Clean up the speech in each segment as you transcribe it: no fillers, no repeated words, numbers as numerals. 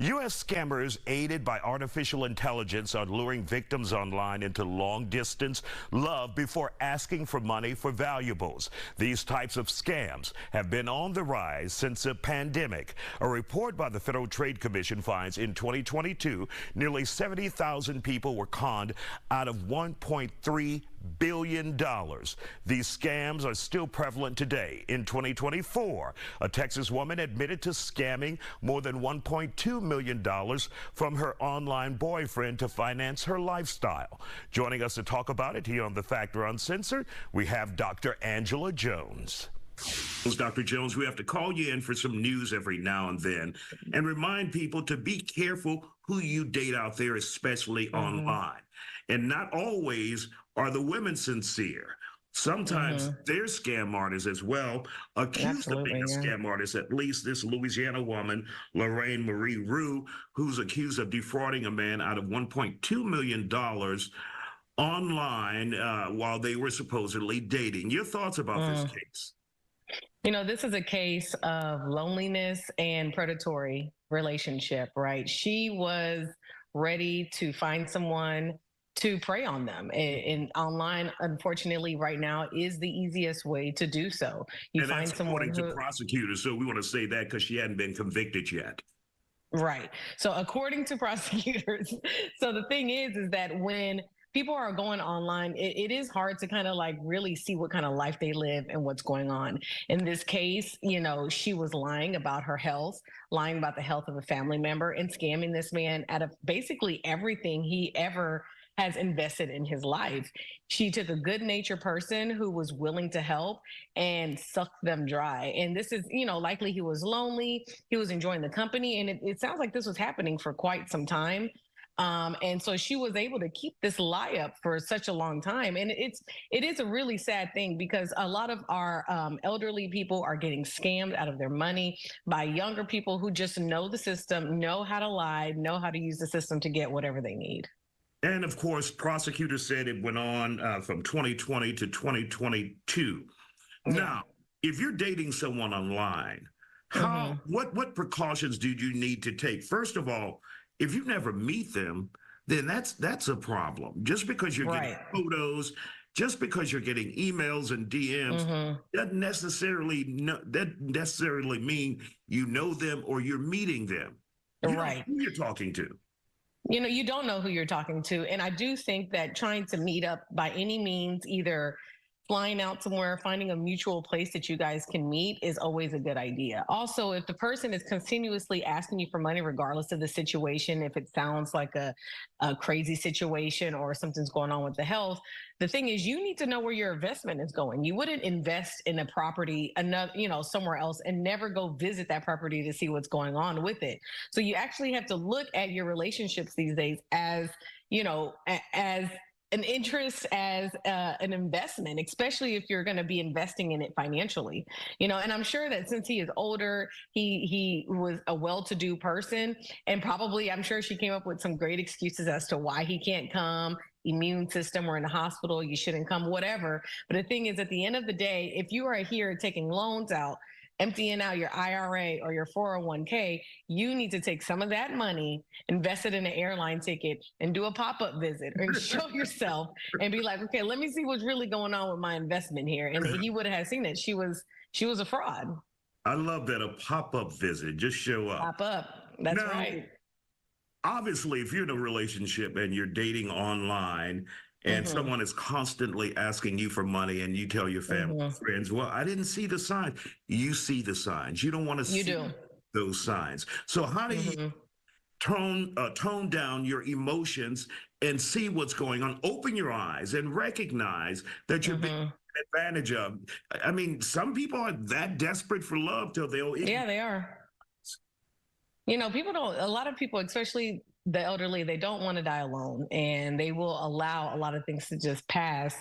U.S. scammers aided by artificial intelligence are luring victims online into long-distance love before asking for money for valuables. These types of scams have been on the rise since the pandemic. A report by the Federal Trade Commission finds in 2022, nearly 70,000 people were conned out of $1.3 billion. These scams are still prevalent today. In 2024, a Texas woman admitted to scamming more than $1.2 million from her online boyfriend to finance her lifestyle. Joining us to talk about it here on The Factor Uncensored, we have Dr. Angela Jones. Dr. Jones, we have to call you in for some news every now and then and remind people to be careful who you date out there, especially online. And not always are the women sincere. Sometimes they're scam artists as well, accused of being a scam artist. At least this Louisiana woman, Lorraine Marie Rue, who's accused of defrauding a man out of $1.2 million online while they were supposedly dating. Your thoughts about this case? You know, this is a case of loneliness and predatory relationship, right? She was ready to find someone to prey on them. And online, unfortunately, right now is the easiest way to do so. You and find that's someone according to prosecutors, so we want to say that because she hadn't been convicted yet. Right. So according to prosecutors, so the thing is that when people are going online, it is hard to kind of like really see what kind of life they live and what's going on. In this case, you know, she was lying about her health, lying about the health of a family member, and scamming this man out of basically everything he ever has invested in his life. She took a good-natured person who was willing to help and sucked them dry. And this is, you know, likely he was lonely, he was enjoying the company, and it sounds like this was happening for quite some time. And so she was able to keep this lie up for such a long time. And it is a really sad thing because a lot of our elderly people are getting scammed out of their money by younger people who just know the system, know how to lie, know how to use the system to get whatever they need. And of course, prosecutors said it went on from 2020 to 2022. Yeah. Now, if you're dating someone online, what precautions do you need to take? First of all, if you never meet them, then that's a problem. Just because you're getting photos, just because you're getting emails and DMs, doesn't necessarily mean you know them or you're meeting them. You know who you're talking to. You know, you don't know who you're talking to. And I do think that trying to meet up by any means, either flying out somewhere, finding a mutual place that you guys can meet is always a good idea. Also, if the person is continuously asking you for money, regardless of the situation, if it sounds like a crazy situation or something's going on with the health, the thing is you need to know where your investment is going. You wouldn't invest in a property, somewhere else and never go visit that property to see what's going on with it. So you actually have to look at your relationships these days as, as an interest, as an investment, especially if you're going to be investing in it financially, and I'm sure that since he is older, he was a well-to-do person, and probably I'm sure she came up with some great excuses as to why he can't come. Immune system, or in the hospital, you shouldn't come, whatever. But the thing is, at the end of the day, if you are here taking loans out, emptying out your IRA or your 401k, you need to take some of that money, invest it in an airline ticket, and do a pop-up visit and show yourself and be like, okay, let me see what's really going on with my investment here. And he would have seen it. She was a fraud. I love that, a pop-up visit. Just show up. Pop up. That's right. Obviously, if you're in a relationship and you're dating online and someone is constantly asking you for money and you tell your family and friends, well, I didn't see the signs. You see the signs. You don't want to see those signs. So how do you tone down your emotions and see what's going on? Open your eyes and recognize that you're being taken advantage of. I mean, some people are that desperate for love till they'll... Yeah, they are. A lot of people, especially the elderly, they don't want to die alone, and they will allow a lot of things to just pass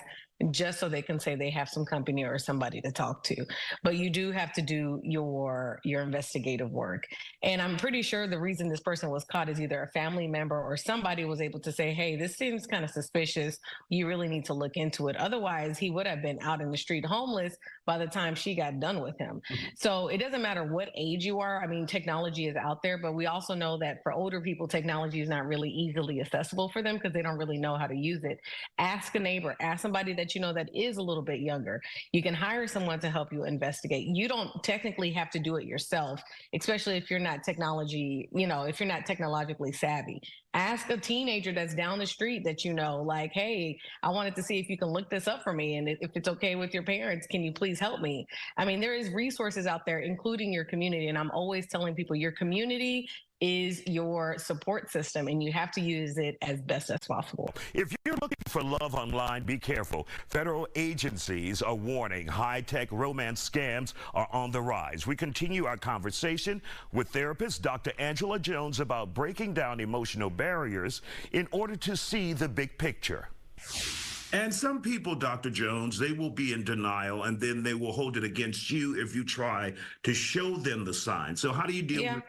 just so they can say they have some company or somebody to talk to. But you do have to do your investigative work. And I'm pretty sure the reason this person was caught is either a family member or somebody was able to say, hey, this seems kind of suspicious. You really need to look into it. Otherwise, he would have been out in the street homeless by the time she got done with him. So it doesn't matter what age you are. I mean, technology is out there, but we also know that for older people, technology is not really easily accessible for them because they don't really know how to use it. Ask a neighbor, ask somebody that you know that is a little bit younger. You can hire someone to help you investigate. You don't technically have to do it yourself, especially if you're not technology, if you're not technologically savvy. Ask a teenager that's down the street that you know, like, hey, I wanted to see if you can look this up for me. And if it's okay with your parents, can you please help me? I mean, there is resources out there, including your community. And I'm always telling people your community is your support system and you have to use it as best as possible. If you're looking for love online, be careful. Federal agencies are warning high-tech romance scams are on the rise. We continue our conversation with therapist Dr. Angela Jones about breaking down emotional barriers in order to see the big picture. And some people, Dr. Jones, they will be in denial and then they will hold it against you if you try to show them the signs. So how do you deal with that?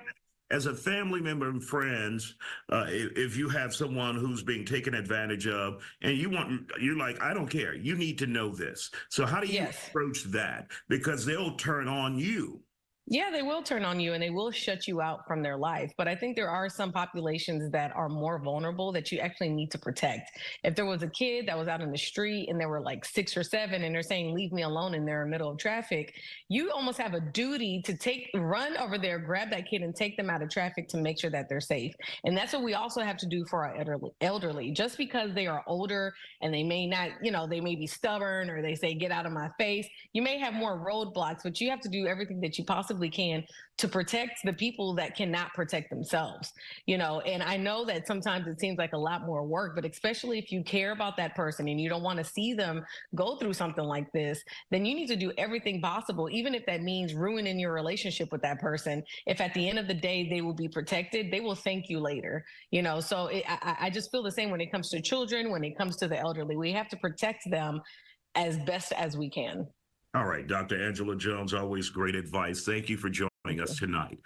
As a family member and friends, if you have someone who's being taken advantage of and you're like, I don't care, you need to know this. So how do you approach that? Because they'll turn on you. Yeah, they will turn on you and they will shut you out from their life. But I think there are some populations that are more vulnerable that you actually need to protect. If there was a kid that was out in the street and they were like 6 or 7 and they're saying, leave me alone, and they're in the middle of traffic, you almost have a duty to run over there, grab that kid and take them out of traffic to make sure that they're safe. And that's what we also have to do for our elderly. Just because they are older and they may not, they may be stubborn or they say, get out of my face. You may have more roadblocks, but you have to do everything that you possibly can to protect the people that cannot protect themselves, and I know that sometimes it seems like a lot more work, but especially if you care about that person and you don't want to see them go through something like this, then you need to do everything possible, even if that means ruining your relationship with that person. If at the end of the day they will be protected, they will thank you later, so I just feel the same when it comes to children, when it comes to the elderly. We have to protect them as best as we can. All right, Dr. Angela Jones, always great advice. Thank you for joining us tonight.